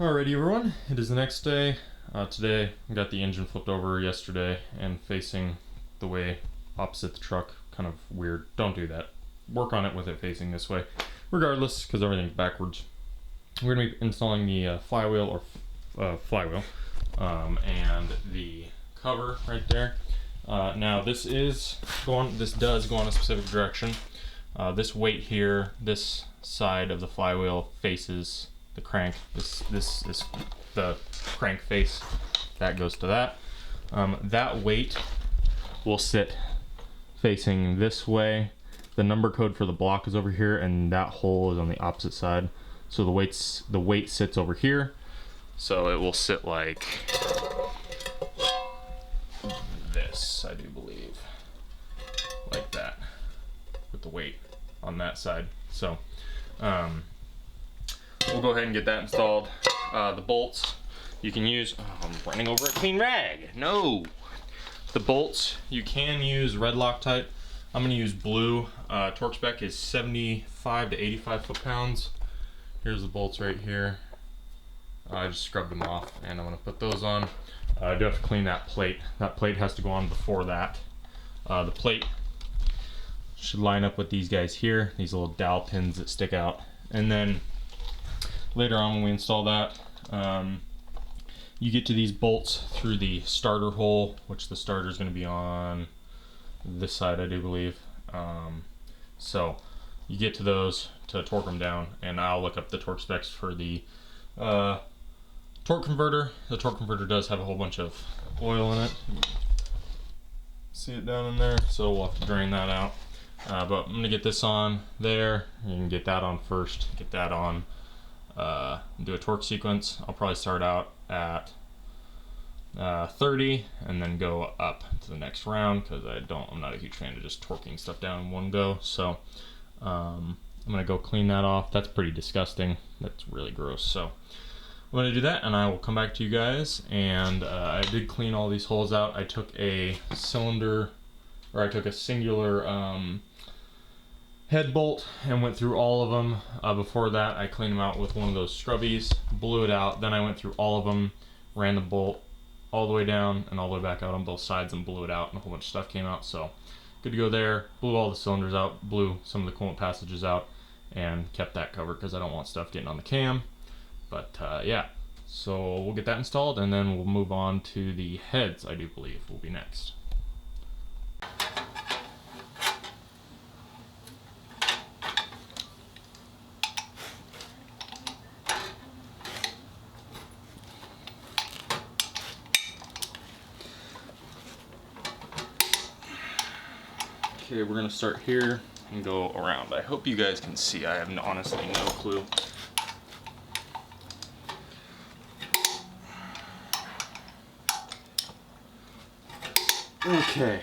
Alrighty everyone, it is the next day. Today I got the engine flipped over yesterday and facing the way opposite the truck. Kind of weird. Don't do that. Work on it with it facing this way. Regardless, because everything's backwards. We're going to be installing the flywheel flywheel and the cover right there. Now this does go on a specific direction. This weight here, this side of the flywheel faces the crank. This is the crank face that goes to that. That weight will sit facing this way. The number code for the block is over here, and that hole is on the opposite side. So the weight sits over here. So it will sit like this, I do believe, like that, with the weight on that side. So we'll go ahead and get that installed. The bolts you can use, I'm running over a clean rag. No. The bolts, you can use red Loctite. I'm gonna use blue. Torque spec is 75 to 85 foot-pounds. Here's the bolts right here. I just scrubbed them off and I'm gonna put those on. I do have to clean that plate. That plate has to go on before that. The plate should line up with these guys here, these little dowel pins that stick out. And then later on when we install that, you get to these bolts through the starter hole, which the starter is going to be on this side, I do believe. So you get to those to torque them down, and I'll look up the torque specs for the torque converter. The torque converter does have a whole bunch of oil in it. See it down in there, so we'll have to drain that out. But I'm going to get this on there. You can get that on first, get that on. Do a torque sequence. I'll probably start out at 30 and then go up to the next round, because I'm not a huge fan of just torquing stuff down in one go. So I'm gonna go clean that off. That's pretty disgusting. That's really gross. So I'm gonna do that and I will come back to you guys. And I did clean all these holes out. I took a singular head bolt and went through all of them. Before that, I cleaned them out with one of those scrubbies, blew it out. Then I went through all of them, ran the bolt all the way down and all the way back out on both sides and blew it out, and a whole bunch of stuff came out. So good to go there. Blew all the cylinders out, blew some of the coolant passages out, and kept that covered because I don't want stuff getting on the cam. But yeah, so we'll get that installed and then we'll move on to the heads, I do believe will be next. Okay, we're gonna start here and go around. I hope you guys can see. I have honestly no clue. Okay.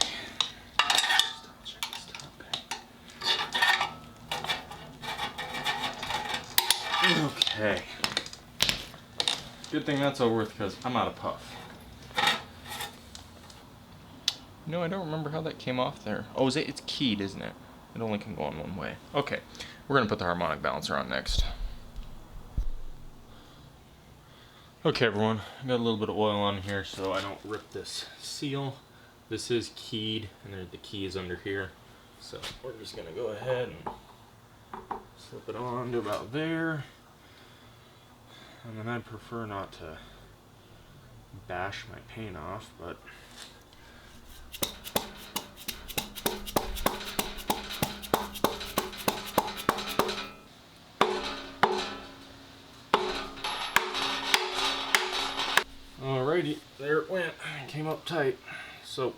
Okay. Good thing that's over with, because I'm out of puff. No, I don't remember how that came off there. Oh, it's keyed, isn't it? It only can go on one way. Okay, we're gonna put the harmonic balancer on next. Okay everyone, I got a little bit of oil on here so I don't rip this seal. This is keyed, and the key is under here. So we're just gonna go ahead and slip it on to about there. And then I'd prefer not to bash my paint off, but alrighty, there it went. It came up tight. So,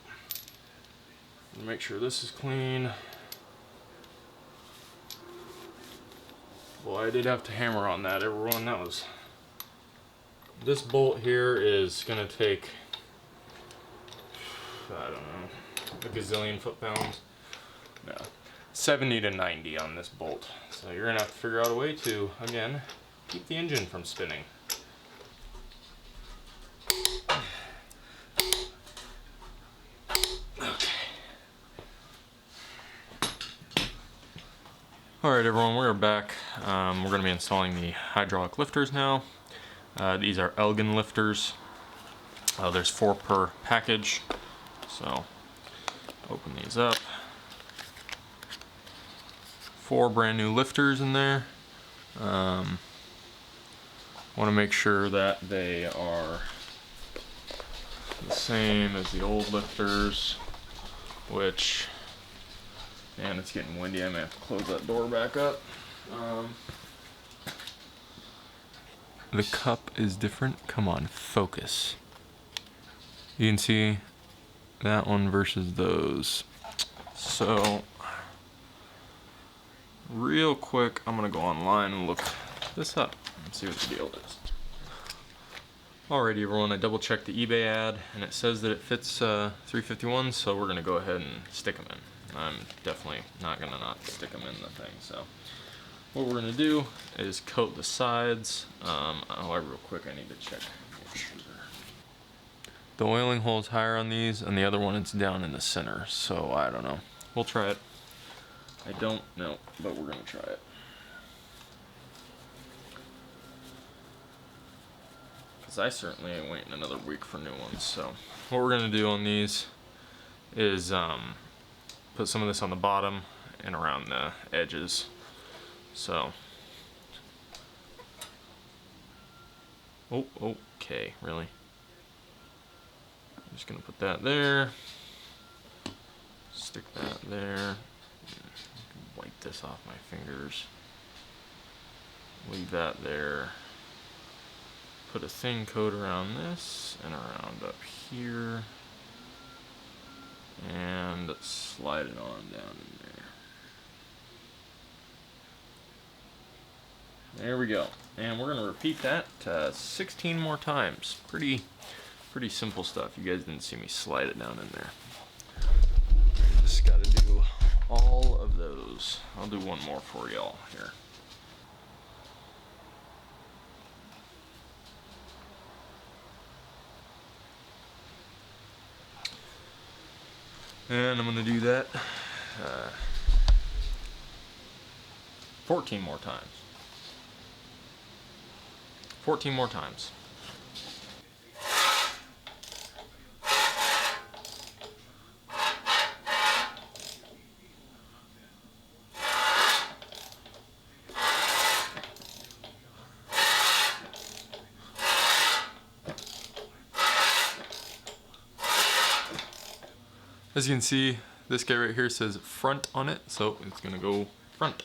make sure this is clean. Well, I did have to hammer on that, everyone. This bolt here is gonna take, I don't know, a gazillion foot-pounds. No, 70 to 90 on this bolt. So you're gonna have to figure out a way to, again, keep the engine from spinning. Alright everyone, we're back. We're going to be installing the hydraulic lifters now. These are Elgin lifters. There's 4 per package. So open these up. 4 brand new lifters in there. Want to make sure that they are the same as the old lifters, which, man, it's getting windy. I may have to close that door back up. The cup is different. Come on, focus. You can see that one versus those. So, real quick, I'm gonna go online and look this up and see what the deal is. Alrighty everyone, I double checked the eBay ad and it says that it fits 351s, so we're gonna go ahead and stick them in. I'm definitely not gonna not stick them in the thing. So what we're gonna do is coat the sides. Real quick, I need to check. The oiling hole is higher on these, and the other one is down in the center, so I don't know. We'll try it. I don't know, but we're gonna try it. Because I certainly ain't waiting another week for new ones. So what we're gonna do on these is put some of this on the bottom and around the edges. So, oh, okay, really? I'm just gonna put that there, stick that there, wipe this off my fingers, leave that there, put a thin coat around this and around up here, and slide it on down in there. There we go. And we're gonna repeat that 16 more times. Pretty simple stuff. You guys didn't see me slide it down in there. Just gotta do all of those. I'll do one more for y'all here. And I'm gonna do that 14 more times. 14 more times. As you can see, this guy right here says front on it, so it's gonna go front,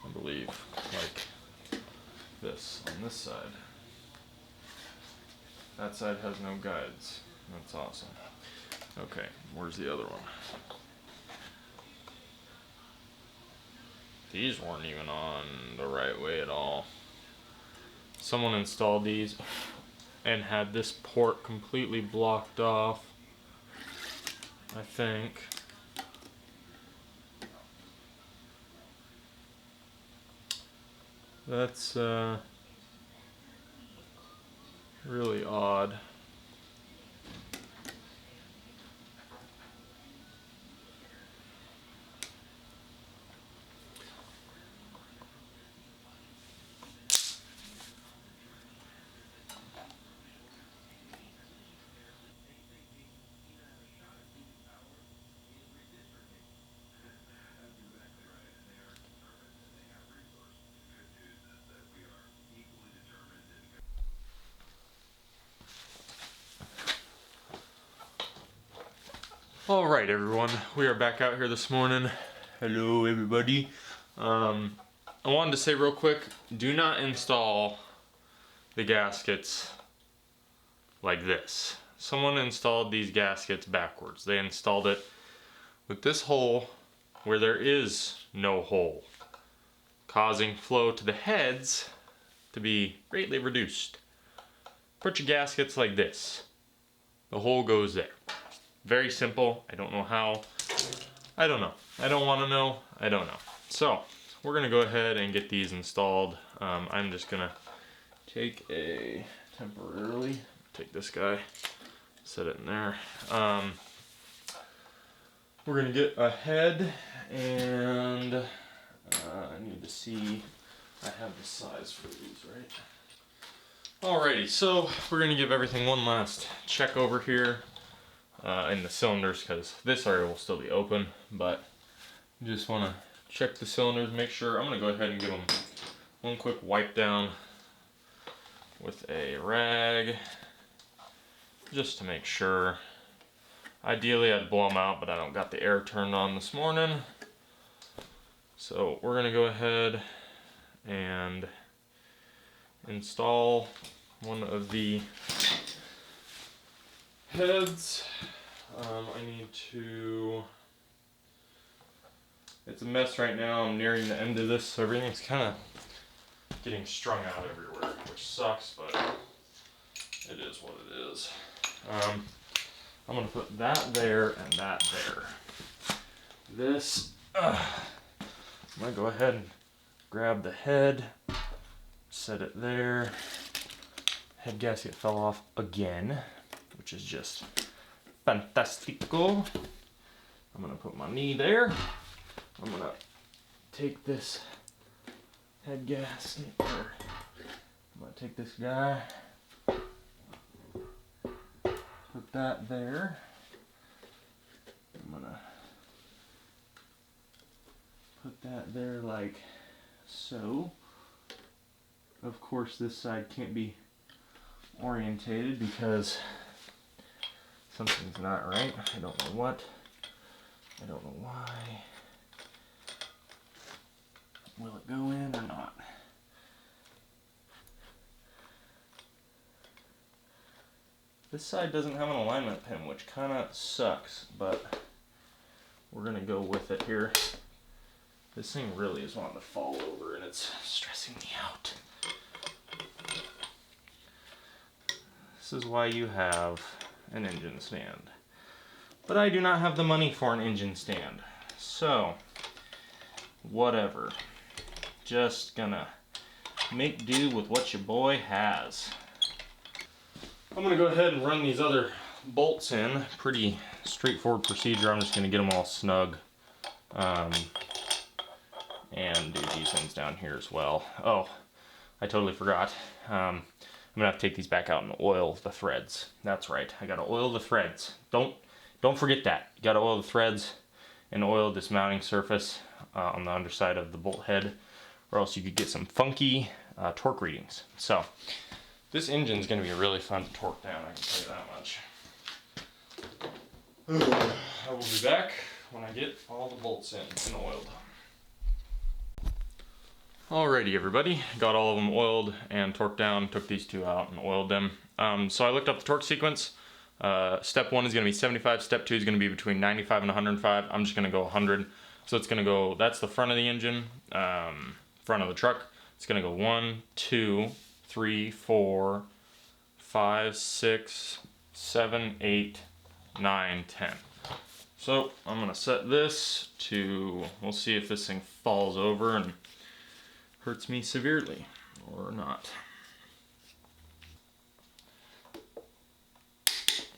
I believe, like this on this side. That side has no guides. That's awesome. Okay, where's the other one? These weren't even on the right way at all. Someone installed these and had this port completely blocked off, I think. That's really odd. All right, everyone, we are back out here this morning. Hello, everybody. I wanted to say real quick, do not install the gaskets like this. Someone installed these gaskets backwards. They installed it with this hole where there is no hole, causing flow to the heads to be greatly reduced. Put your gaskets like this. The hole goes there. Very simple. I don't know how. I don't know. I don't want to know. I don't know. So we're gonna go ahead and get these installed. I'm just gonna take this guy, set it in there. We're gonna get a head, and I need to see. I have the size for these, right? Alrighty, so we're gonna give everything one last check over here in the cylinders, because this area will still be open, but just wanna check the cylinders, make sure. I'm gonna go ahead and give them one quick wipe down with a rag, just to make sure. Ideally I'd blow them out, but I don't got the air turned on this morning. So we're gonna go ahead and install one of the heads. I need to, it's a mess right now. I'm nearing the end of this, so everything's kind of getting strung out everywhere, which sucks, but it is what it is. I'm gonna put that there and that there. This, I'm gonna go ahead and grab the head, set it there. Head gasket fell off again, which is just fantastico. I'm gonna put my knee there. I'm gonna take this head gasket, or I'm gonna take this guy, put that there. I'm gonna put that there like so. Of course, this side can't be orientated because something's not right. I don't know what. I don't know why. Will it go in or not? This side doesn't have an alignment pin, which kind of sucks, but we're gonna go with it here. This thing really is wanting to fall over and it's stressing me out. This is why you have an engine stand. But I do not have the money for an engine stand. So, whatever. Just gonna make do with what your boy has. I'm gonna go ahead and run these other bolts in. Pretty straightforward procedure. I'm just gonna get them all snug. And do these ones down here as well. Oh, I totally forgot. I'm gonna have to take these back out and oil the threads. That's right, I gotta oil the threads. Don't forget that. You gotta oil the threads and oil this mounting surface on the underside of the bolt head, or else you could get some funky torque readings. So, this engine's gonna be really fun to torque down, I can tell you that much. I will be back when I get all the bolts in and oiled. Alrighty everybody, got all of them oiled and torqued down, took these two out and oiled them. So I looked up the torque sequence. Step 1 is going to be 75, step 2 is going to be between 95 and 105. I'm just going to go 100. So it's going to go, that's the front of the engine, front of the truck. It's going to go 1, 2, 3, 4, 5, 6, 7, 8, 9, 10. So I'm going to set this to, we'll see if this thing falls over and hurts me severely or not.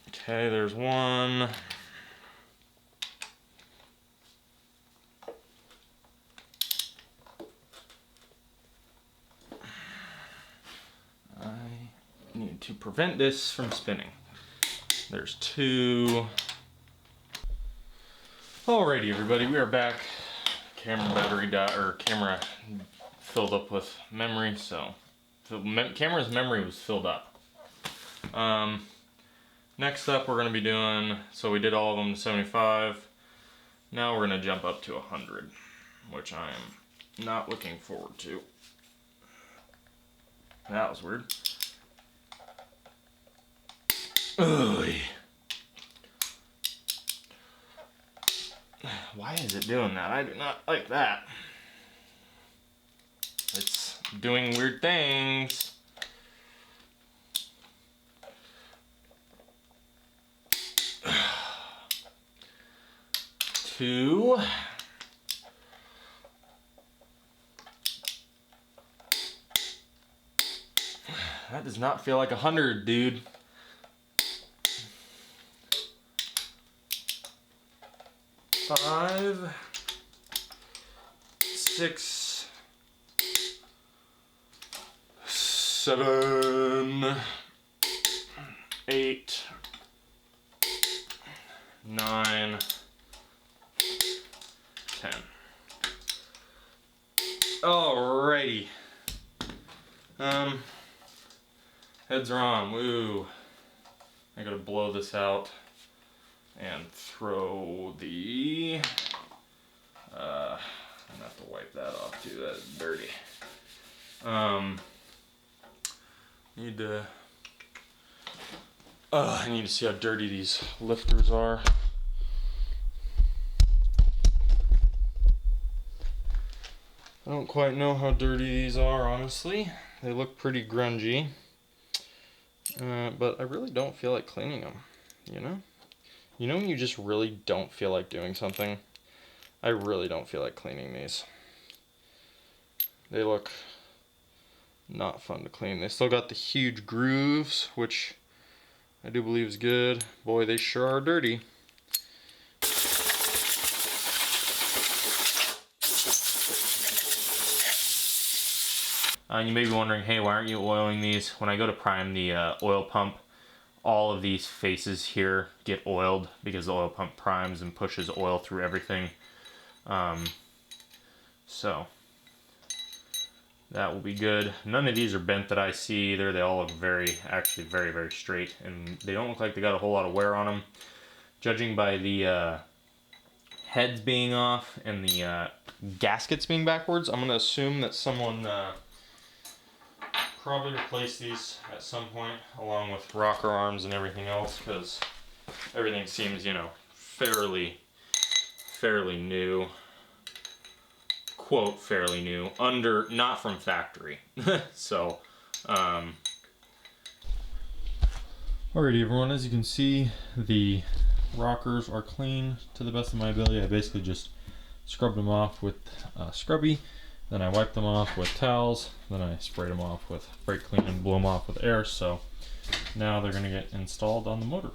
Okay, there's one. I need to prevent this from spinning. There's two. Alrighty everybody, we are back. Camera battery died, or camera filled up with memory, so camera's memory was filled up. Next up we're going to be doing, so we did all of them to 75. Now we're going to jump up to 100, which I am not looking forward to. That was weird. Ugh. Why is it doing that? I do not like that. It's doing weird things. Two. That does not feel like 100, dude. 5, 6, 7, 8, 9, 10. Alrighty. Heads are on. Woo. I gotta blow this out and throw the. I'm gonna have to wipe that off too. That's dirty. I need to see how dirty these lifters are. I don't quite know how dirty these are, honestly. They look pretty grungy. But I really don't feel like cleaning them, you know? You know when you just really don't feel like doing something? I really don't feel like cleaning these. They look not fun to clean. They still got the huge grooves, which I do believe is good. Boy, they sure are dirty. You may be wondering, hey, why aren't you oiling these? When I go to prime the oil pump, all of these faces here get oiled because the oil pump primes and pushes oil through everything. So that will be good. None of these are bent that I see either. They all look actually very, very straight, and they don't look like they got a whole lot of wear on them. Judging by the heads being off and the gaskets being backwards, I'm gonna assume that someone probably replaced these at some point, along with rocker arms and everything else, because everything seems, you know, fairly new. Quote, fairly new, not from factory. So, alrighty everyone, as you can see, the rockers are clean to the best of my ability. I basically just scrubbed them off with Scrubby, then I wiped them off with towels, then I sprayed them off with brake clean and blew them off with air. So now they're going to get installed on the motor.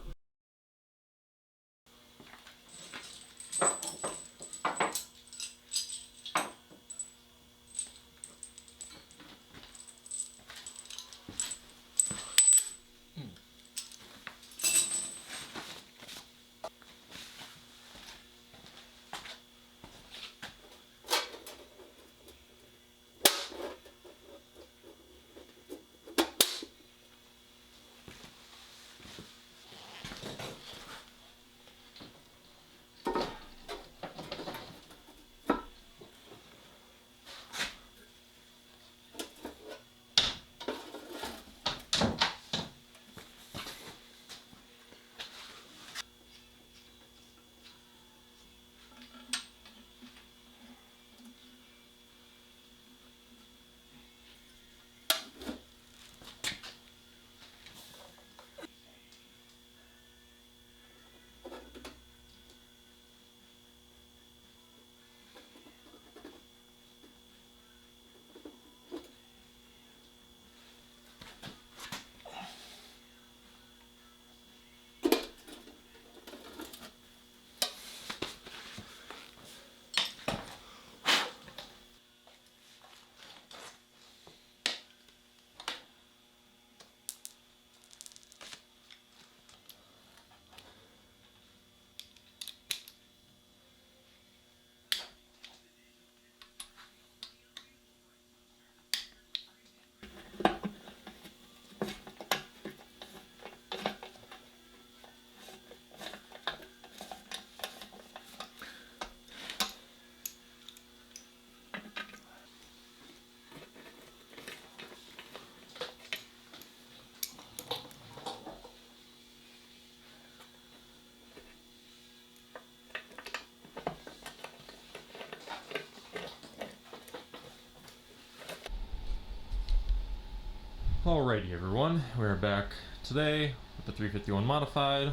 Alrighty everyone, we're back today with the 351 modified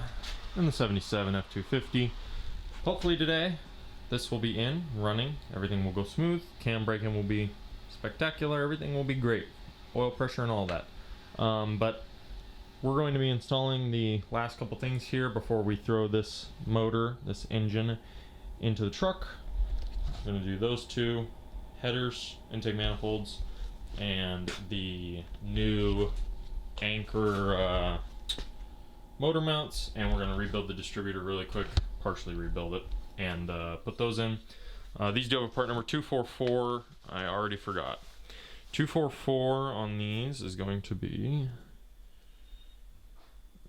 and the 77 F250. Hopefully today this will be in, running, everything will go smooth, cam braking will be spectacular, everything will be great, oil pressure and all that. But we're going to be installing the last couple things here before we throw this motor, this engine, into the truck. I'm going to do those two headers, intake manifolds, and the new anchor motor mounts, and we're going to rebuild the distributor really quick, partially rebuild it, and put those in. These do have a part number 244. I already forgot. 244 on these is going to be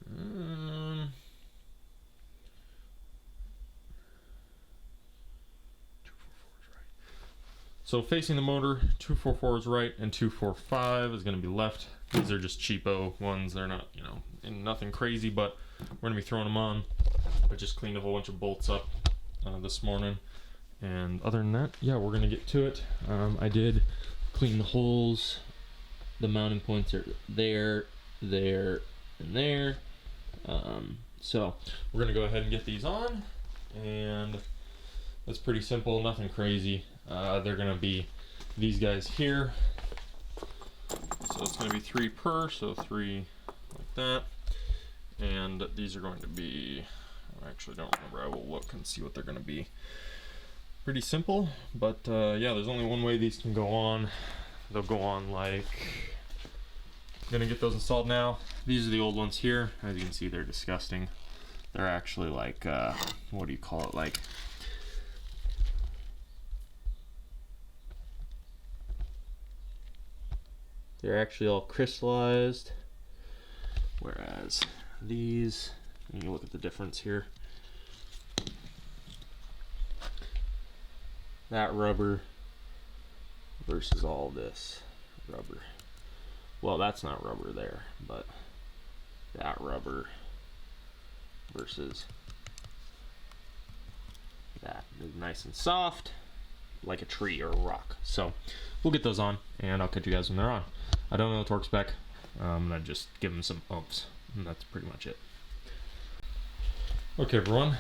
244 is right. So facing the motor, 244 is right, and 245 is going to be left. These are just cheapo ones. They're not, you know, nothing crazy, but we're going to be throwing them on. I just cleaned a whole bunch of bolts up this morning. And other than that, yeah, we're going to get to it. I did clean the holes. The mounting points are there, there, and there. So we're going to go ahead and get these on. And that's pretty simple, nothing crazy. They're going to be these guys here. So it's going to be 3 per, so 3 like that. And these are going to be, I actually don't remember, I will look and see what they're going to be. Pretty simple, but yeah, there's only one way these can go on. They'll go on like, I'm gonna get those installed now. These are the old ones here. As you can see, they're disgusting. They're actually like, what do you call it, like, they're actually all crystallized, whereas these, you look at the difference here. That rubber versus all this rubber. Well, that's not rubber there, but that rubber versus that is nice and soft, like a tree or a rock. So we'll get those on, and I'll catch you guys when they're on. I don't know the torque spec. I'm gonna just give them some umps, and that's pretty much it. Okay, everyone.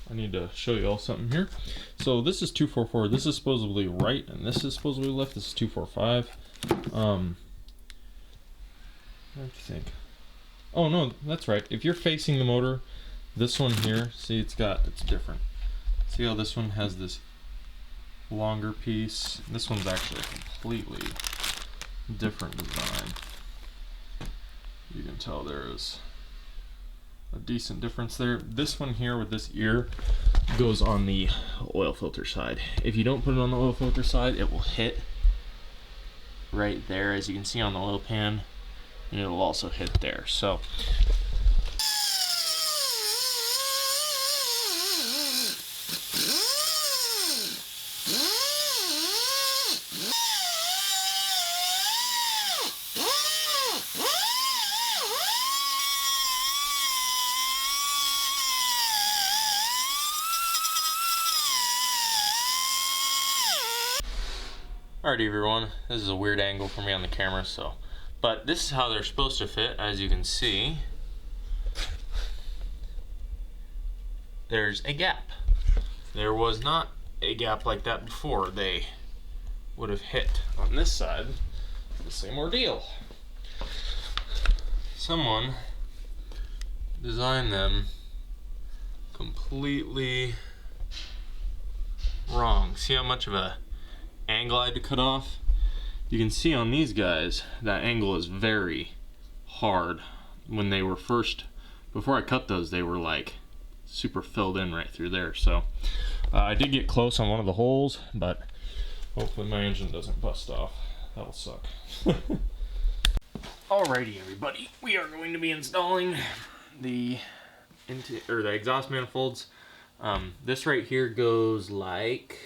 I need to show you all something here. So this is 244. This is supposedly right, and this is supposedly left. This is 245. What do you think? Oh no, that's right. If you're facing the motor, this one here, see it's different. See how this one has this longer piece? This one's actually a completely different design. You can tell there is a decent difference there. This one here with this ear goes on the oil filter side. If you don't put it on the oil filter side, it will hit right there, as you can see on the oil pan, and it will also hit there. So alrighty everyone, this is a weird angle for me on the camera, but this is how they're supposed to fit. As you can see, there's a gap. There was not a gap like that before. They would have hit on this side, the same ordeal. Someone designed them completely wrong. See how much of a angle I had to cut off? You can see on these guys that angle is very hard. When they were before I cut those, they were like super filled in right through there. So I did get close on one of the holes, but hopefully my engine doesn't bust off. That'll suck. Alrighty everybody, we are going to be installing the exhaust manifolds. This right here goes like,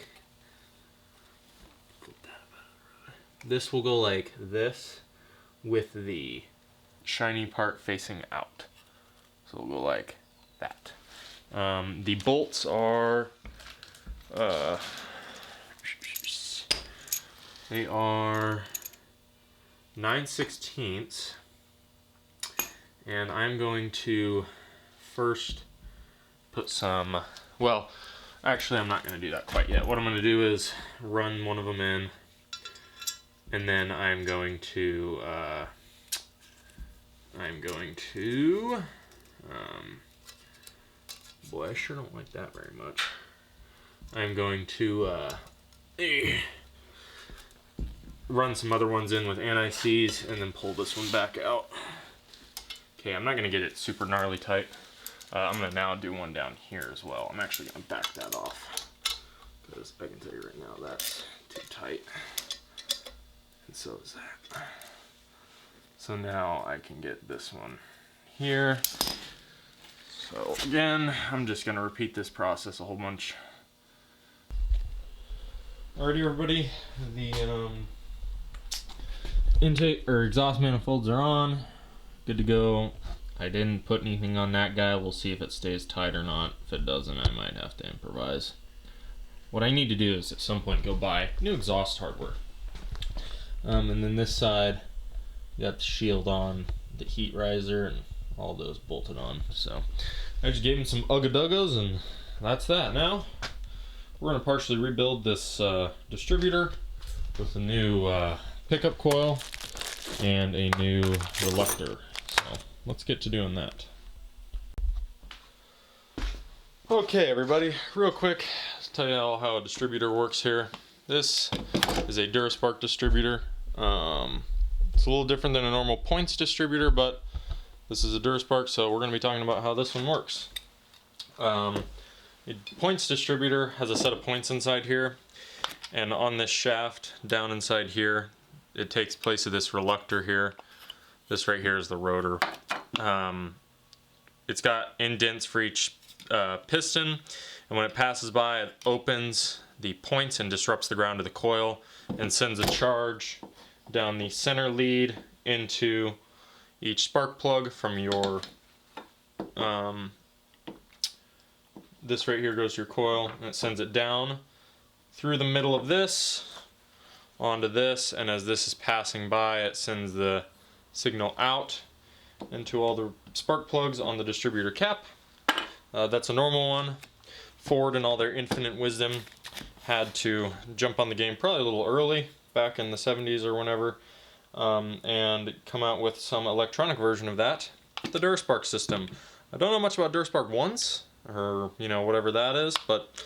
this will go like this with the shiny part facing out. So it'll go like that. The bolts are, they are 9/16, and I'm going to first put some, well, actually I'm not going to do that quite yet. What I'm going to do is run one of them in, and then I'm going to boy, I sure don't like that very much. I'm going to run some other ones in with anti-seize and then pull this one back out. Okay, I'm not gonna get it super gnarly tight. I'm gonna now do one down here as well. I'm actually gonna back that off because I can tell you right now that's too tight. And so is that. So now I can get this one here. So again, I'm just gonna repeat this process a whole bunch. Alrighty everybody, the intake or exhaust manifolds are on. Good to go. I didn't put anything on that guy. We'll see if it stays tight or not. If it doesn't, I might have to improvise. What I need to do is at some point go buy new exhaust hardware. And then this side, got the shield on, the heat riser, and all those bolted on. So I just gave him some ugga-duggos, and that's that. Now we're gonna partially rebuild this distributor with a new pickup coil and a new reluctor. So let's get to doing that. Okay everybody, real quick, let's tell you all how a distributor works here. This is a DuraSpark distributor. It's a little different than a normal points distributor, but this is a DuraSpark, so we're going to be talking about how this one works. A points distributor has a set of points inside here, and on this shaft down inside here, it takes place of this reluctor here. This right here is the rotor. It's got indents for each piston, and when it passes by, it opens the points and disrupts the ground of the coil and sends a charge down the center lead into each spark plug from your this right here goes to your coil, and it sends it down through the middle of this onto this, and as this is passing by, it sends the signal out into all the spark plugs on the distributor cap. That's a normal one. Ford, in all their infinite wisdom, had to jump on the game probably a little early back in the 70s or whenever, and come out with some electronic version of that, the DuraSpark system. I don't know much about DuraSpark 1s, or whatever that is, but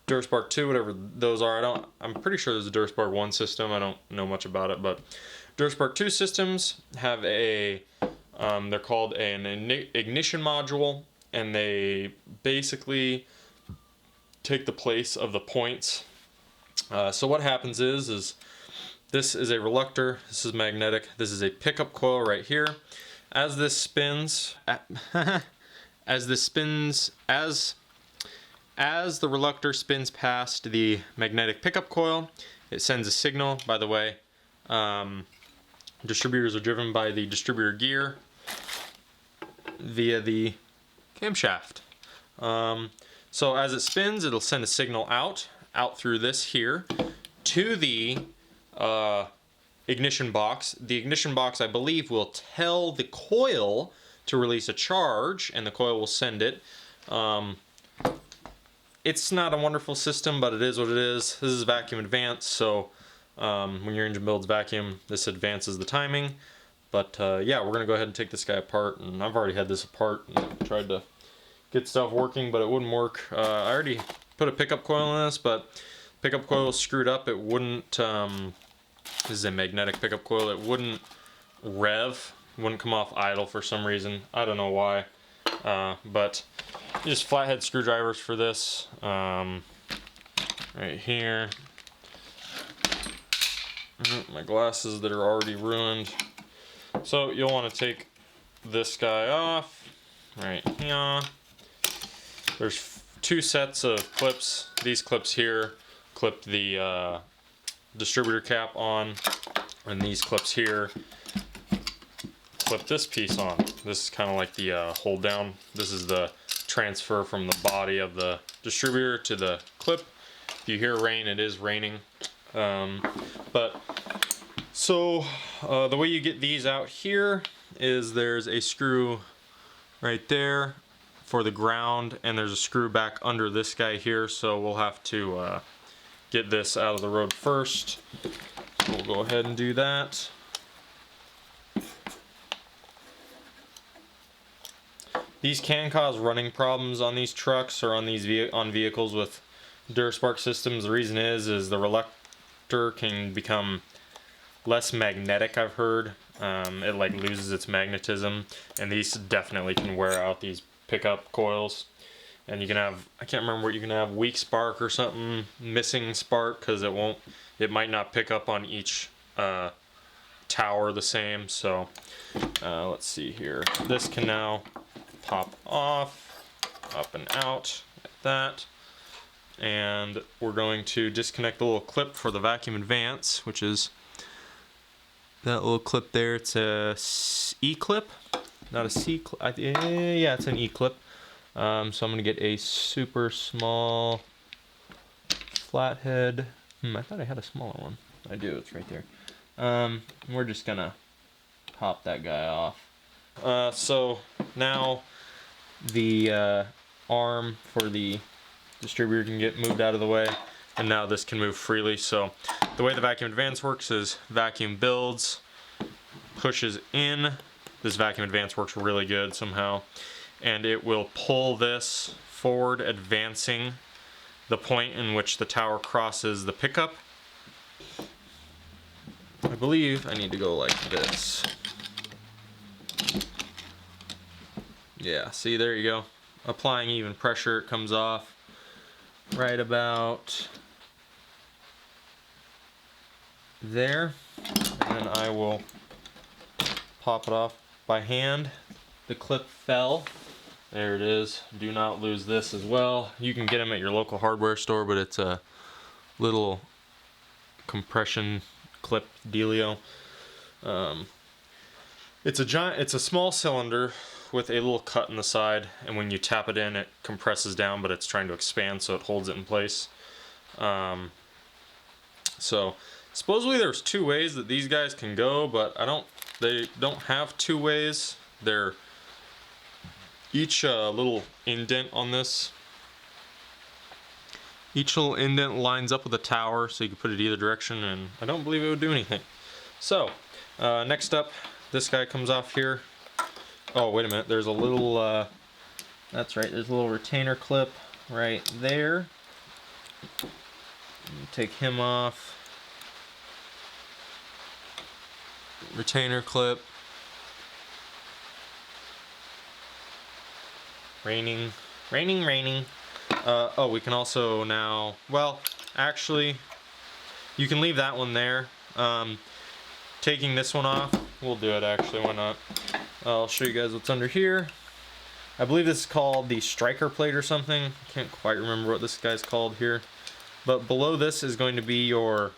DuraSpark 2, whatever those are, I'm pretty sure there's a DuraSpark 1 system. I don't know much about it, but DuraSpark 2 systems have a, they're called an ignition module, and they basically take the place of the points. So what happens is this is a reluctor, this is magnetic, this is a pickup coil right here. As this spins, as the reluctor spins past the magnetic pickup coil, it sends a signal. By the way, distributors are driven by the distributor gear via the camshaft. So as it spins, it'll send a signal out through this here to the ignition box. The ignition box, I believe, will tell the coil to release a charge, and the coil will send it. It's not a wonderful system, but it is what it is. This is vacuum advanced, so when your engine builds vacuum, this advances the timing. But yeah, we're gonna go ahead and take this guy apart, and I've already had this apart and tried to get stuff working, but it wouldn't work. I already put a pickup coil in this, but pickup coil was screwed up. It wouldn't, this is a magnetic pickup coil, it wouldn't rev, wouldn't come off idle for some reason. I don't know why, but just flathead screwdrivers for this, right here. My glasses that are already ruined. So you'll want to take this guy off, right here. There's two sets of clips. These clips here clip the distributor cap on, and these clips here clip this piece on. This is kind of like the hold down. This is the transfer from the body of the distributor to the clip. If you hear rain, it is raining. But so the way you get these out here is there's a screw right there for the ground, and there's a screw back under this guy here, so we'll have to get this out of the road first. So we'll go ahead and do that. These can cause running problems on these trucks or on these vehicles with DuraSpark systems. The reason is the reluctor can become less magnetic, I've heard. It like loses its magnetism, and these definitely can wear out these pickup coils. And you can have, I can't remember what you can have, weak spark or something, missing spark, because it might not pick up on each tower the same. So let's see here. This can now pop off, up and out like that. And we're going to disconnect the little clip for the vacuum advance, which is that little clip there. It's a E clip, not a C clip. Yeah, it's an E clip. So I'm gonna get a super small flathead. I thought I had a smaller one. I do, it's right there. We're just gonna pop that guy off. So now the arm for the distributor can get moved out of the way, and now this can move freely. So the way the vacuum advance works is vacuum builds, pushes in. This vacuum advance works really good somehow, and it will pull this forward, advancing the point in which the tower crosses the pickup. I believe I need to go like this. Yeah, see, there you go. Applying even pressure, it comes off right about there, and then I will pop it off by hand. The clip fell. There it is. Do not lose this as well. You can get them at your local hardware store, but it's a little compression clip dealio. It's a small cylinder with a little cut in the side, and when you tap it in, it compresses down, but it's trying to expand, so it holds it in place. So supposedly there's 2 ways that these guys can go, but they don't have 2 ways. They're each little indent on this. Each little indent lines up with a tower, so you can put it either direction, and I don't believe it would do anything. So next up, this guy comes off here. Oh, wait a minute, there's a little, that's right, there's a little retainer clip right there. Take him off. Retainer clip. Raining. Oh, we can also now, well, actually, you can leave that one there. Taking this one off, we'll do it actually, why not? I'll show you guys what's under here. I believe this is called the striker plate or something. Can't quite remember what this guy's called here. But below this is going to be your,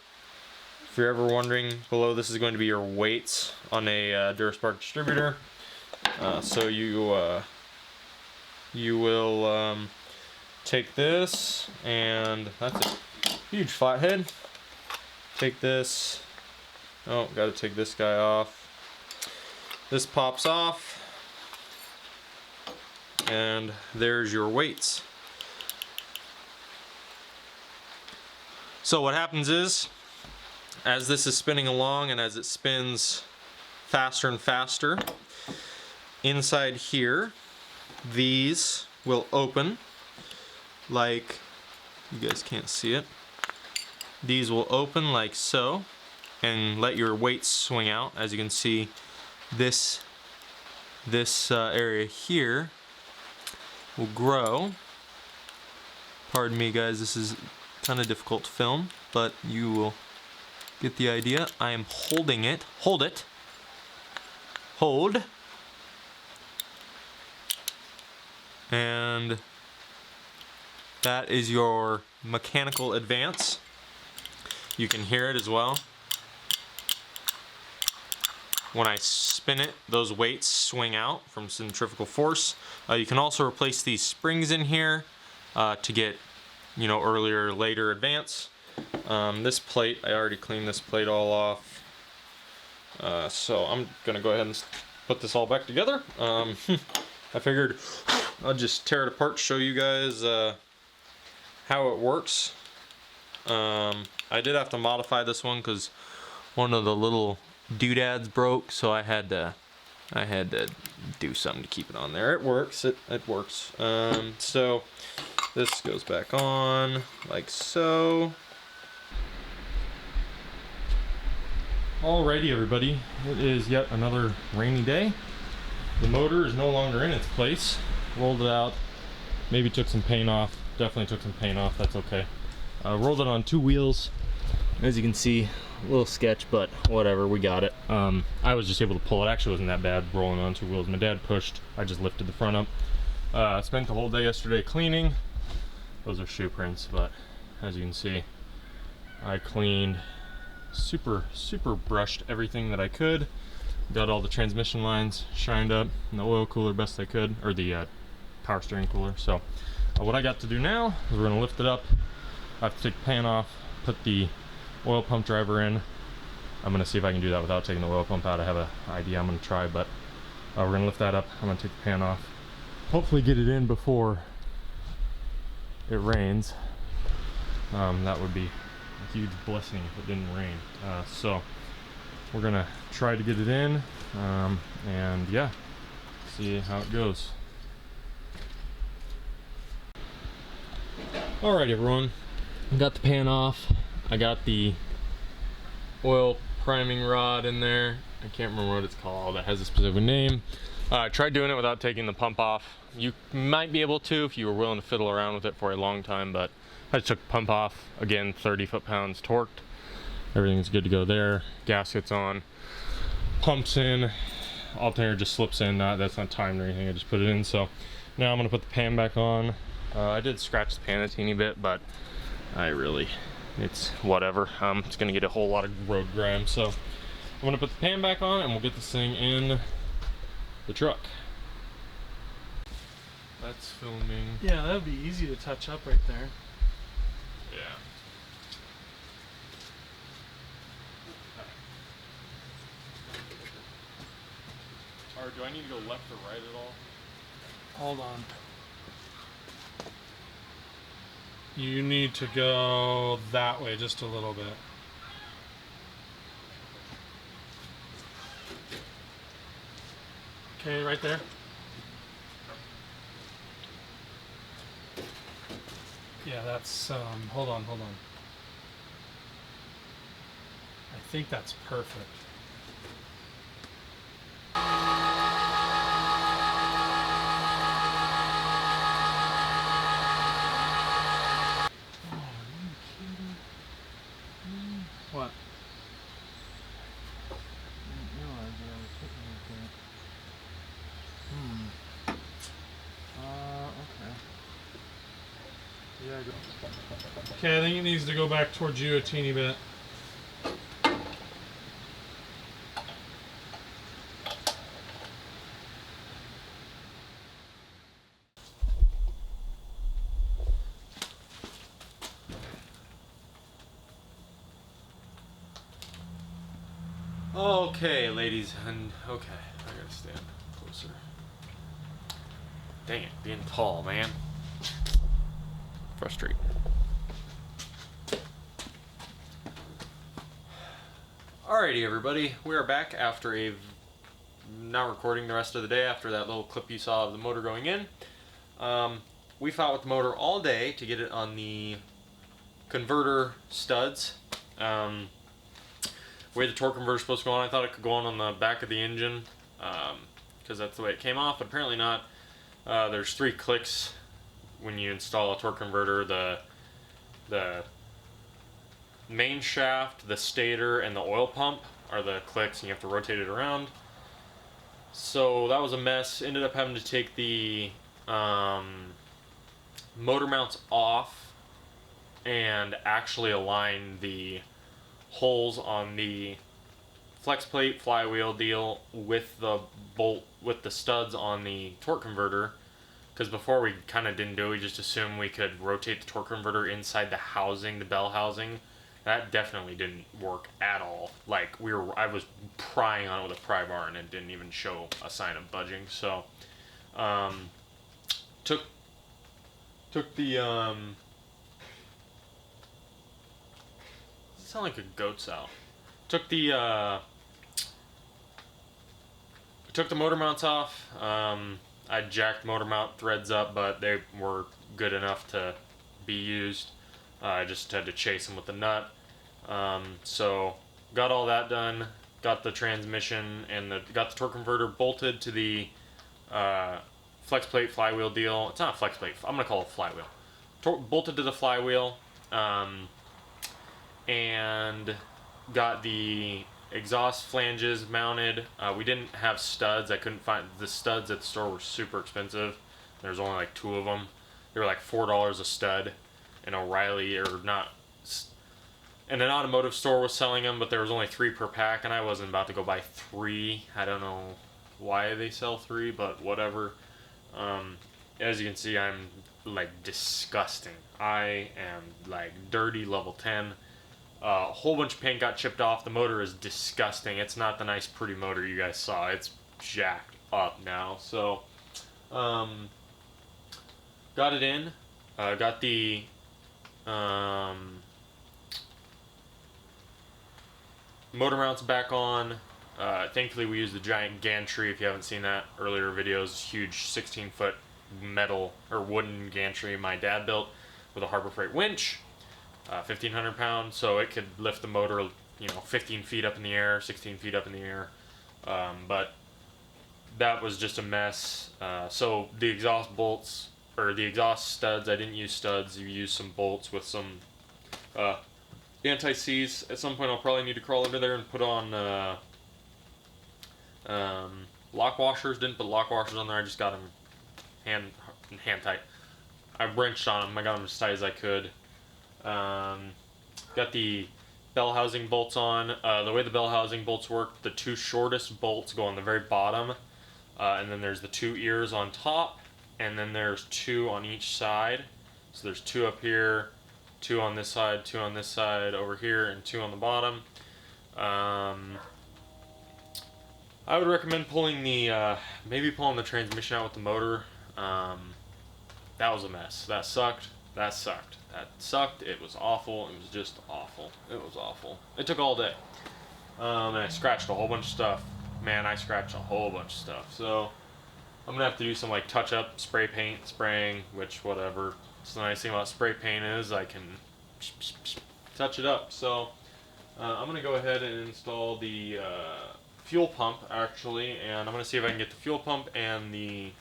if you're ever wondering, below this is going to be your weights on a DuraSpark distributor. So you will take this, and that's a huge flathead. Take this. Oh, gotta take this guy off. This pops off, and there's your weights. So what happens is, as this is spinning along and as it spins faster and faster, inside here, these will open like, you guys can't see it, these will open like so and let your weights swing out. As you can see, this area here will grow. Pardon me guys, this is kind of difficult to film, but you will get the idea. I am holding it. Hold it. Hold. And that is your mechanical advance. You can hear it as well. When I spin it, those weights swing out from centrifugal force. You can also replace these springs in here to get, you know, earlier or later advance. This plate, I already cleaned this plate all off. So I'm gonna go ahead and put this all back together. I figured I'll just tear it apart, show you guys how it works. I did have to modify this one because one of the little doodads broke, so I had to do something to keep it on there. It works. It works. So this goes back on like so. Alrighty everybody, it is yet another rainy day. The motor is no longer in its place. Rolled it out, maybe took some paint off, definitely took some paint off, that's okay. Rolled it on 2 wheels. As you can see, a little sketch, but whatever, we got it. I was just able to pull it. Actually wasn't that bad rolling on 2 wheels. My dad pushed, I just lifted the front up. I spent the whole day yesterday cleaning. Those are shoe prints, but as you can see, I cleaned, super brushed everything that I could. Got all the transmission lines shined up and the oil cooler best I could, or the power steering cooler. So what I got to do now is we're gonna lift it up. I have to take the pan off, put the oil pump driver in. I'm gonna see if I can do that without taking the oil pump out. I have an idea I'm gonna try, but we're gonna lift that up. I'm gonna take the pan off. Hopefully get it in before it rains. That would be a huge blessing if it didn't rain. So we're gonna try to get it in, and yeah, see how it goes. Alright everyone, got the pan off. I got the oil priming rod in there. I can't remember what it's called. It has a specific name. I tried doing it without taking the pump off. You might be able to if you were willing to fiddle around with it for a long time, but I just took the pump off. Again, 30 foot-pounds torqued. Everything's good to go there. Gasket's on. Pumps in. Alternator just slips in. That's not timed or anything. I just put it in. So now I'm going to put the pan back on. I did scratch the pan a teeny bit, but it's whatever. It's going to get a whole lot of road grime. So I'm going to put the pan back on and we'll get this thing in the truck. That's filming. Yeah, that would be easy to touch up right there. Yeah. Or do I need to go left or right at all? Hold on. You need to go that way just a little bit. Okay, right there. Yeah, that's, hold on. I think that's perfect. What? Okay. Yeah, Okay, I think it needs to go back towards you a teeny bit. Okay, ladies, and okay, I gotta stand closer. Dang it, being tall, man. Frustrating. Alrighty, everybody, we are back after not recording the rest of the day after that little clip you saw of the motor going in. We fought with the motor all day to get it on the converter studs. The way the torque converter is supposed to go on, I thought it could go on the back of the engine because that's the way it came off, but apparently not. There's 3 clicks when you install a torque converter: the main shaft, the stator, and the oil pump are the clicks, and you have to rotate it around. So that was a mess. Ended up having to take the motor mounts off and actually align the holes on the flex plate flywheel deal with the bolt, with the studs on the torque converter, because before we kind of didn't do it. We just assumed we could rotate the torque converter inside the housing, the bell housing. That definitely didn't work at all. Like I was prying on it with a pry bar and it didn't even show a sign of budging. So took the does it sound like a goat sow? Took the motor mounts off. I jacked motor mount threads up, but they were good enough to be used. I just had to chase them with the nut. So got all that done. Got the transmission and got the torque converter bolted to the flex plate flywheel deal. It's not a flex plate. I'm gonna call it flywheel. Bolted to the flywheel, and got the exhaust flanges mounted. We didn't have studs. I couldn't find the studs at the store. Were super expensive. There's only like 2 of them. They were like $4 a stud. And O'Reilly or not. And an automotive store was selling them, but there was only 3 per pack, and I wasn't about to go buy 3. I don't know why they sell 3, but whatever. As you can see, I'm like disgusting. I am like dirty level 10. A whole bunch of paint got chipped off. The motor is disgusting. It's not the nice pretty motor you guys saw. It's jacked up now. So got it in. Got the motor mounts back on. Thankfully we used the giant gantry. If you haven't seen that earlier videos, huge 16-foot metal or wooden gantry my dad built with a Harbor Freight winch, 1,500 pounds, so it could lift the motor, 15 feet up in the air, 16 feet up in the air. But that was just a mess. So the exhaust bolts or the exhaust studs, I didn't use studs. You use some bolts with some anti-seize. At some point I'll probably need to crawl under there and put on lock washers. Didn't put lock washers on there. I just got them hand tight. I wrenched on them. I got them as tight as I could. Got the bell housing bolts on. The way the bell housing bolts work, the 2 shortest bolts go on the very bottom, and then there's the 2 ears on top, and then there's 2 on each side. So there's 2 up here, 2 on this side, 2 on this side over here, and 2 on the bottom. I would recommend pulling the maybe pulling the transmission out with the motor. That was a mess. That sucked. That sucked. It was awful. It was just awful. It was awful. It took all day. And I scratched a whole bunch of stuff. Man, I scratched a whole bunch of stuff. So I'm gonna have to do some like touch-up, spray paint, spraying, which whatever. So the nice thing about spray paint is I can touch it up. So I'm gonna go ahead and install the fuel pump actually, and I'm gonna see if I can get the fuel pump and the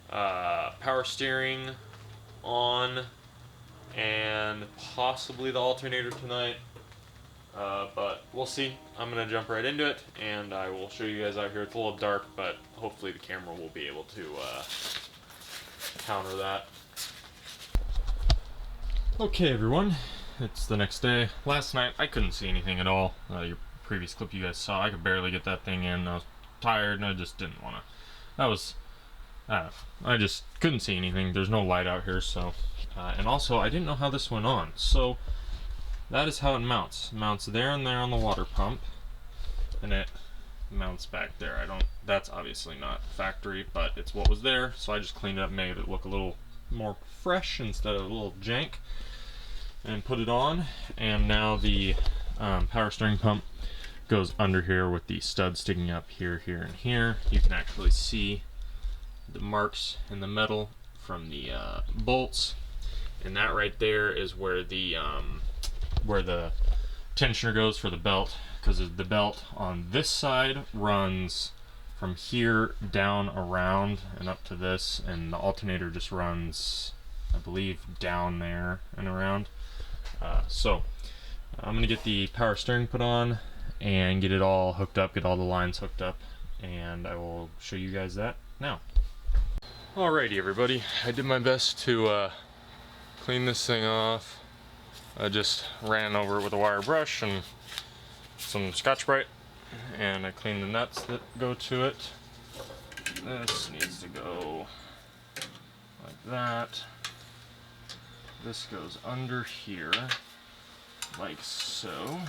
power steering on, and possibly the alternator tonight, but we'll see. I'm gonna jump right into it and I will show you guys out here. It's a little dark, but hopefully the camera will be able to counter that. Okay everyone, it's the next day. Last night I couldn't see anything at all. Your previous clip you guys saw, I could barely get that thing in. I was tired and I just didn't want to. I just couldn't see anything. There's no light out here, so and also I didn't know how this went on. So that is how it mounts. It mounts there and there on the water pump, and it mounts back there. That's obviously not factory, but it's what was there, so I just cleaned it up, made it look a little more fresh instead of a little jank, and put it on. And now the power steering pump goes under here with the stud sticking up here, here, and here. You can actually see the marks in the metal from the bolts, and that right there is where the tensioner goes for the belt, because the belt on this side runs from here down around and up to this, and the alternator just runs, I believe, down there and around. So I'm gonna get the power steering put on and get it all hooked up, get all the lines hooked up, and I will show you guys that now. Alrighty everybody, I did my best to clean this thing off. I just ran over it with a wire brush and some Scotch-Brite, and I cleaned the nuts that go to it. This needs to go like that. This goes under here, like so.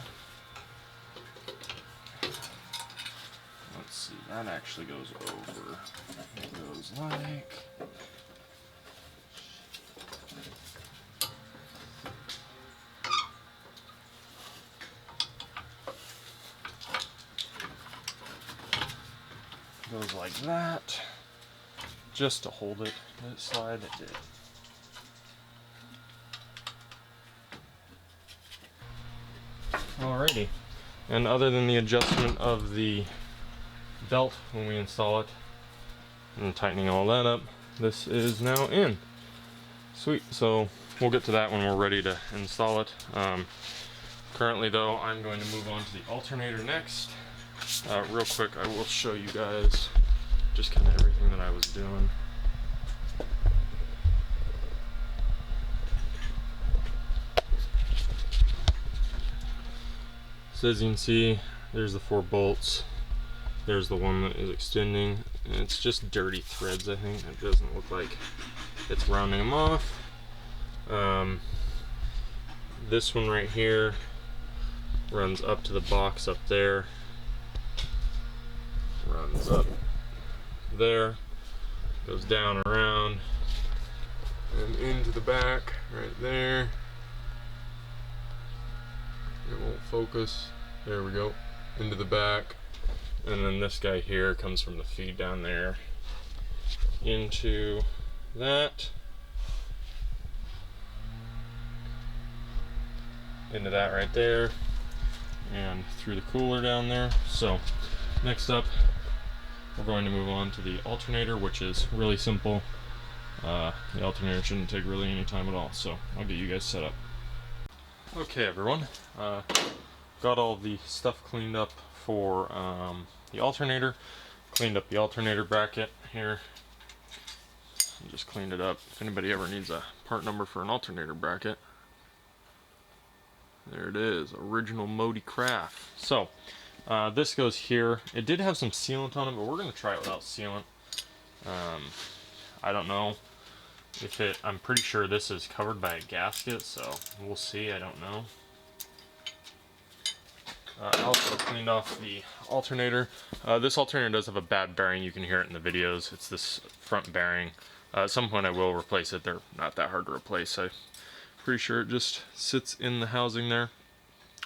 Let's see, that actually goes over. It goes like... goes like that, just to hold it. Let it slide, it did. Alrighty. And other than the adjustment of the belt when we install it and tightening all that up, this is now in. Sweet. So we'll get to that when we're ready to install it. Currently though, I'm going to move on to the alternator next. Real quick, I will show you guys just kind of everything that I was doing. So as you can see, there's the 4 bolts. There's the one that is extending. And it's just dirty threads, I think. It doesn't look like it's rounding them off. This one right here runs up to the box up there. Runs up there. Goes down around. And into the back right there. It won't focus. There we go. Into the back. And then this guy here comes from the feed down there into that. Into that right there. And through the cooler down there. So next up, we're going to move on to the alternator, which is really simple. The alternator shouldn't take really any time at all. So I'll get you guys set up. Okay everyone, got all the stuff cleaned up for the alternator. Cleaned up the alternator bracket here. Just cleaned it up. If anybody ever needs a part number for an alternator bracket, there it is, original Modi Craft. So this goes here. It did have some sealant on it, but we're going to try it without sealant. I don't know if it, I'm pretty sure this is covered by a gasket, so we'll see, I don't know. I also cleaned off the alternator. This alternator does have a bad bearing, you can hear it in the videos. It's this front bearing. At some point I will replace it, they're not that hard to replace. I'm pretty sure it just sits in the housing there.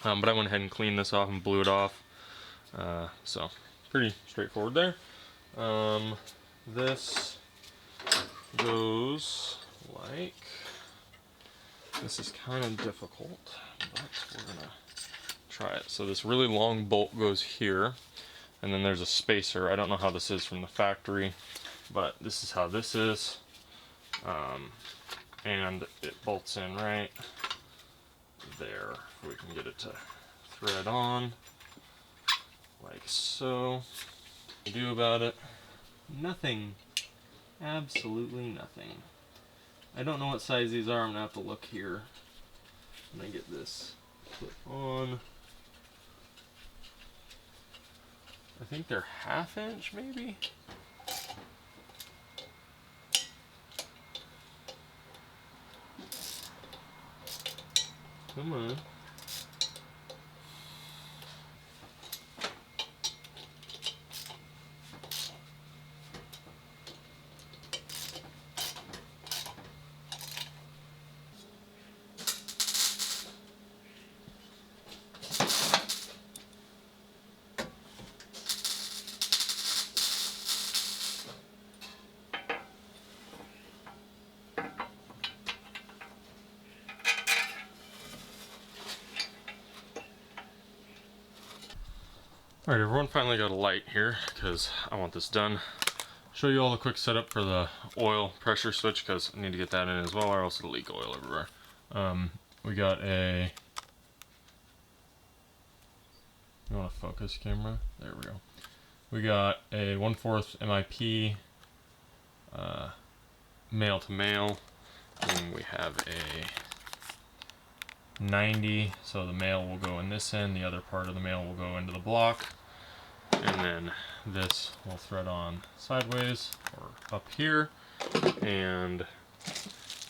But I went ahead and cleaned this off and blew it off. So pretty straightforward there. This goes like, this is kind of difficult, but we're gonna try it. So this really long bolt goes here, and then there's a spacer. I don't know how this is from the factory, but this is how this is. And it bolts in right there. If we can get it to thread on, like so. What do you do about it? Nothing. Absolutely nothing. I don't know what size these are. I'm gonna have to look here when I get this clip on. I think they're 1/2 inch maybe. Come on. Alright everyone, finally got a light here because I want this done. Show you all the quick setup for the oil pressure switch because I need to get that in as well or else it'll leak oil everywhere. We got a, you want a focus camera? There we go. We got a 1/4 MIP male to male, and we have a 90, so the male will go in this end, the other part of the male will go into the block, and then this will thread on sideways or up here, and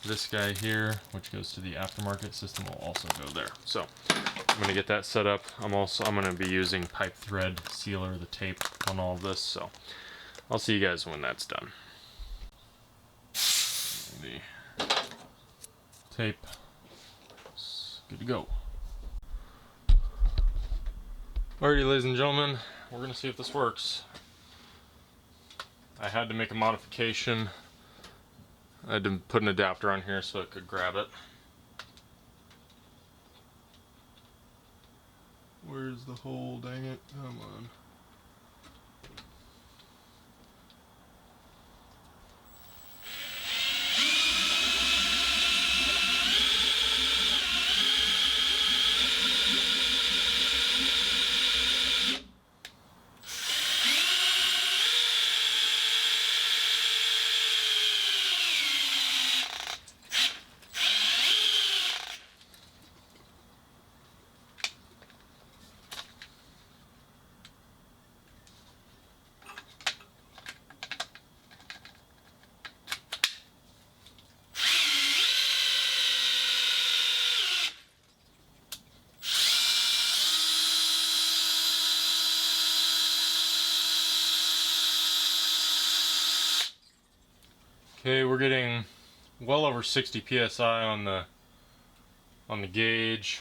this guy here, which goes to the aftermarket system, will also go there. So I'm going to get that set up. I'm going to be using pipe thread sealer, the tape on all of this, so I'll see you guys when that's done. The tape. Good to go. Alrighty, ladies and gentlemen, we're gonna see if this works. I had to make a modification. I had to put an adapter on here so it could grab it. Where's the hole? Dang it. Come on. Okay, we're getting well over 60 psi on the gauge.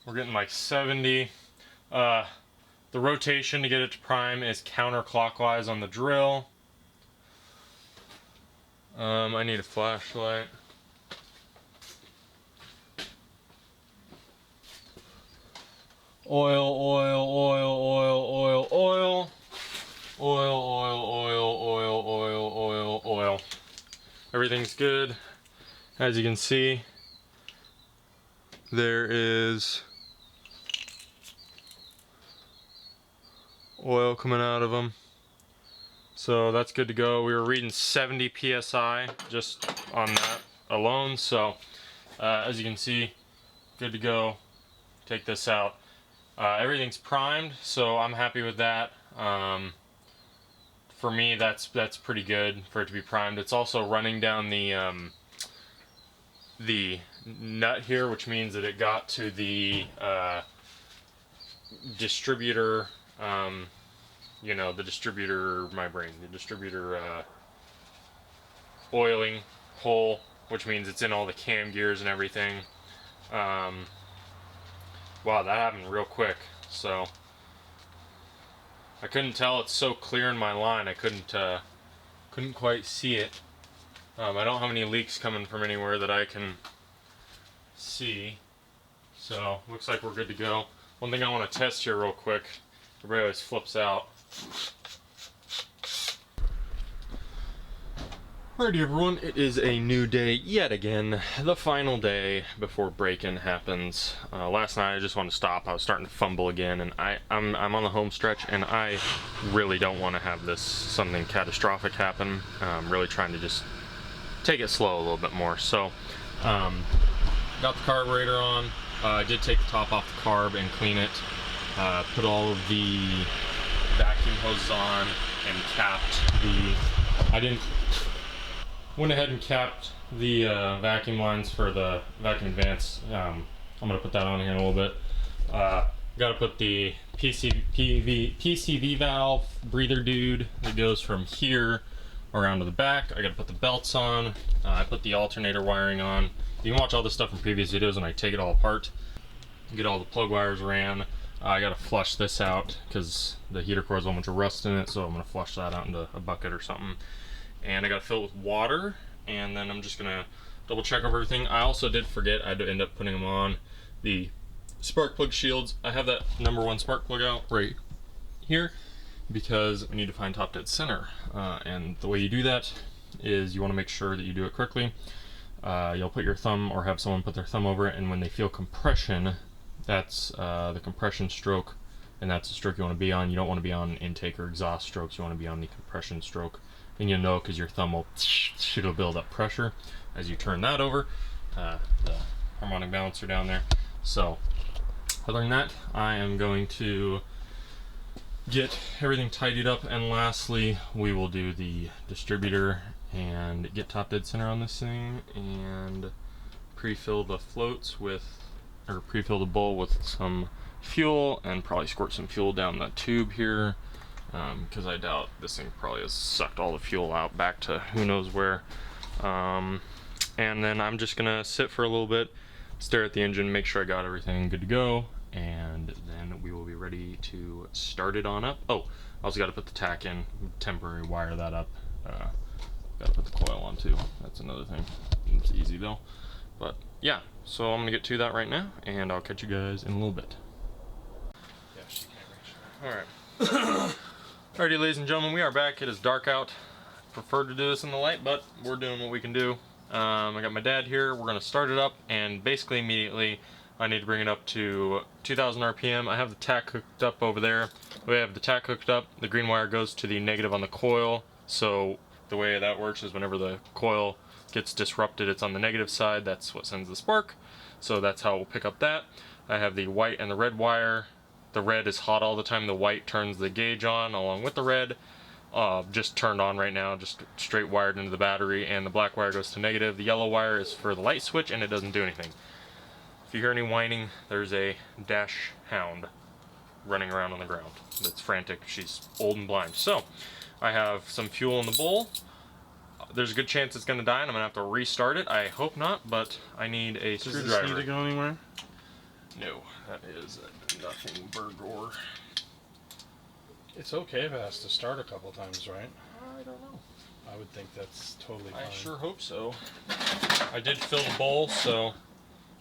We're getting like 70. The rotation to get it to prime is counterclockwise on the drill. I need a flashlight. Oil, oil, oil, oil, oil, oil. Oil, oil, oil, oil, oil, oil, oil. Everything's good. As you can see, there is oil coming out of them. So that's good to go. We were reading 70 psi just on that alone. So as you can see, good to go. Take this out. Everything's primed, so I'm happy with that. For me, that's pretty good for it to be primed. It's also running down the nut here, which means that it got to the distributor. You know, the distributor, the distributor oiling hole, which means it's in all the cam gears and everything. Wow, that happened real quick. So I couldn't tell. It's so clear in my line. I couldn't quite see it. I don't have any leaks coming from anywhere that I can see. So looks like we're good to go. One thing I want to test here real quick. Everybody always flips out. Alrighty everyone, it is a new day yet again. The final day before break-in happens. Last night I just wanted to stop. I was starting to fumble again, and I'm on the home stretch, and I really don't want to have something catastrophic happen. I'm really trying to just take it slow a little bit more. So, got the carburetor on. I did take the top off the carb and clean it. Put all of the vacuum hoses on and capped went ahead and capped the vacuum lines for the vacuum advance. I'm going to put that on here in a little bit. Got to put the PCV valve breather dude that goes from here around to the back. I got to put the belts on. I put the alternator wiring on. You can watch all this stuff from previous videos when I take it all apart. Get all the plug wires ran. I gotta flush this out because the heater core has a bunch of rust in it, so I'm gonna flush that out into a bucket or something. And I gotta fill it with water, and then I'm just gonna double check over everything. I also did forget, I had to end up putting them on the spark plug shields. I have that #1 spark plug out right here because we need to find top dead center. And the way you do that is you wanna make sure that you do it correctly. You'll put your thumb or have someone put their thumb over it, and when they feel compression, that's the compression stroke, and that's the stroke you want to be on. You don't want to be on intake or exhaust strokes. You want to be on the compression stroke, and you'll know because your thumb it'll build up pressure as you turn that over. The harmonic balancer down there. So other than that, I am going to get everything tidied up, and lastly we will do the distributor and get top dead center on this thing and pre-fill the floats with, or pre-fill the bowl with some fuel, and probably squirt some fuel down the tube here because I doubt this thing probably has sucked all the fuel out back to who knows where. And then I'm just gonna sit for a little bit, stare at the engine, make sure I got everything good to go, and then we will be ready to start it on up. Oh, I also got to put the tack in, temporary wire that up. Got to put the coil on too. That's another thing. It's easy though. But yeah, so I'm gonna get to that right now, and I'll catch you guys in a little bit. Yeah, she can't reach her. Alright. Alrighty, ladies and gentlemen, we are back. It is dark out. Prefer to do this in the light, but we're doing what we can do. I got my dad here. We're gonna start it up, and basically immediately I need to bring it up to 2000 RPM. I have the tack hooked up over there. We have the tack hooked up. The green wire goes to the negative on the coil. So the way that works is whenever the coil gets disrupted, it's on the negative side. That's what sends the spark. So that's how we'll pick up that. I have the white and the red wire. The red is hot all the time. The white turns the gauge on along with the red. Just turned on right now, just straight wired into the battery, and the black wire goes to negative. The yellow wire is for the light switch, and it doesn't do anything. If you hear any whining, there's a dash hound running around on the ground that's frantic. She's old and blind. So I have some fuel in the bowl. There's a good chance it's going to die, and I'm going to have to restart it. I hope not, but I need a screwdriver. Does this need to go anywhere? No, that is nothing burger. It's okay if it has to start a couple times, right? I don't know. I would think that's totally fine. I sure hope so. I did fill the bowl, so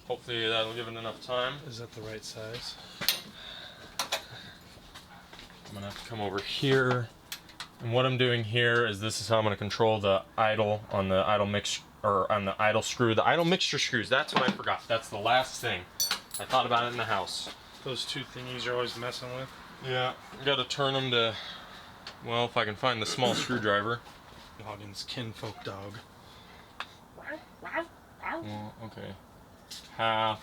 hopefully that'll give it enough time. Is that the right size? I'm gonna have to come over here, and what I'm doing here is this is how I'm gonna control the idle on the idle mix or on the idle screw. The idle mixture screws. That's what I forgot. That's the last thing. I thought about it in the house. Those two thingies you're always messing with. Yeah, gotta turn them to, well, if I can find the small screwdriver. Noggins kinfolk dog. Well, okay. Half.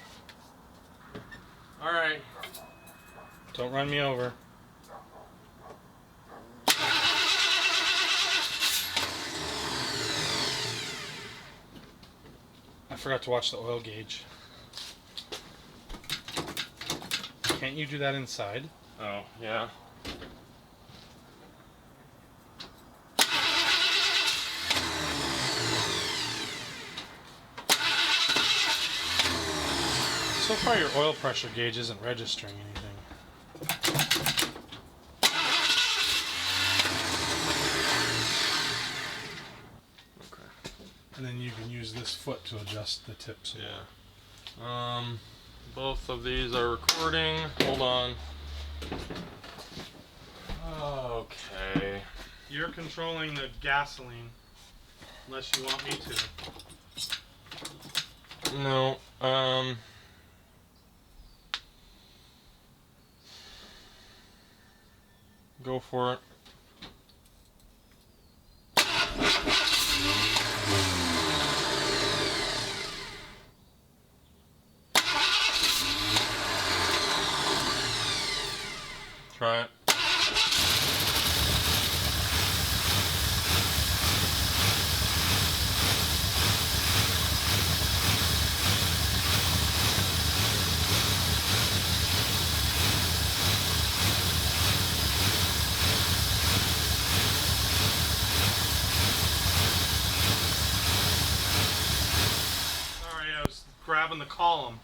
Alright. Don't run me over. I forgot to watch the oil gauge. Can't you do that inside? Oh, yeah. So far your oil pressure gauge isn't registering anything. Okay. And then you can use this foot to adjust the tips. Yeah. Both of these are recording. Hold on. Okay. You're controlling the gasoline, unless you want me to. No. Go for it. Try it. Sorry, I was grabbing the column.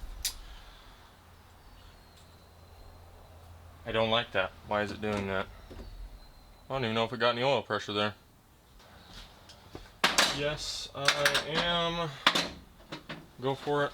I don't like that. Why is it doing that? I don't even know if it got any oil pressure there. Yes, I am. Go for it.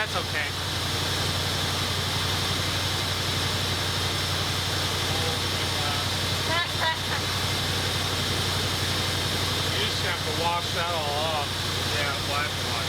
That's okay. You just have to wash that all off. Yeah, we'll have to wash